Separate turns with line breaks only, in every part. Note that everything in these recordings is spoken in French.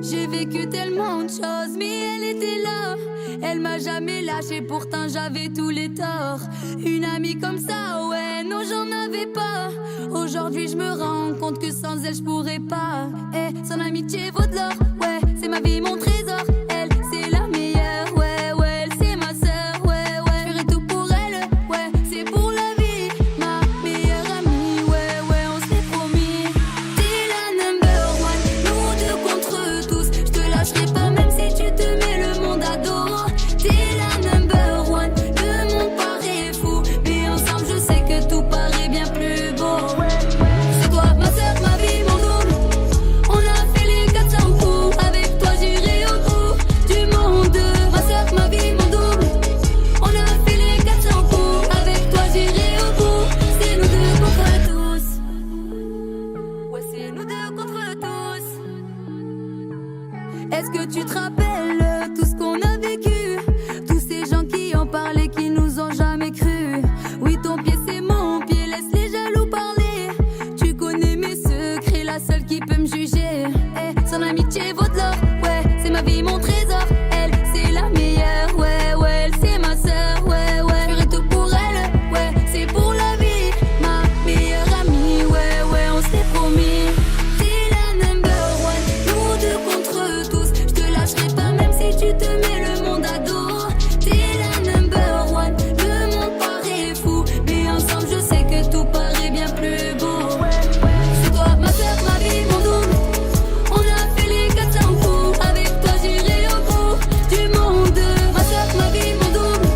J'ai vécu tellement de choses, mais elle était là. Elle m'a jamais lâché, pourtant j'avais tous les torts. Une amie comme ça, ouais, non j'en avais pas. Aujourd'hui je me rends compte que sans elle je pourrais pas. Et son amitié vaut de l'or, ouais, c'est ma vie, mon trésor. Elle, c'est la meilleure, ouais, ouais, elle c'est ma sœur, ouais, ouais. Je ferai tout pour elle, ouais, c'est pour la vie. Ma meilleure amie, ouais, ouais, on s'est promis. T'es la number one, nous deux contre tous. Je te lâcherai pas même si tu te mets le monde à dos. T'es la number one, le monde paraît fou, mais ensemble je sais que tout paraît bien plus beau. C'est toi ma sœur, ma vie, mon double. On a fait les 400 coups, avec toi j'irai au bout du monde. Ma sœur, ma vie, mon double. On a fait les 400 coups, avec toi j'irai au bout. C'est nous deux contre tous. Ouais, c'est nous deux contre tous. Est-ce que tu te rappelles tout ce qu'on a vécu? Tous ces gens qui en parlaient, qui nous ont jamais cru. Oui, ton pied c'est mon pied, laisse les jaloux parler. Tu connais mes secrets, la seule qui peut me juger. Eh, son amitié vaut de l'or, ouais, c'est ma vie, mon trésor. Elle, c'est la meilleure, ouais, ouais, elle c'est ma sœur, ouais, ouais. Je ferai tout pour elle, ouais, c'est pour la vie. Ma meilleure amie, ouais, ouais, on s'est promis. T'es la number one, nous deux contre tous. Je te lâcherai pas même si tu te mets le monde à dos. T'es la number one, le monde paraît fou, mais ensemble je sais que tout paraît bien plus beau. C'est toi ma sœur, ma vie, mon double. On a fait les 400 coups, avec toi j'irai au bout du monde. Ma sœur, ma vie, mon double.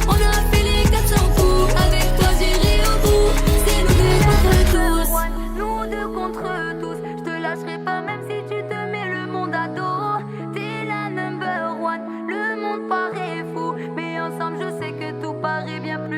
On a fait les 400 coups, avec toi j'irai au bout. C'est nous deux contre tous. Nous deux contre tous. Je te lâcherai pas même si tu te mets le monde à dos. T'es la number one, le monde paraît fou, mais ensemble je sais que tout paraît bien plus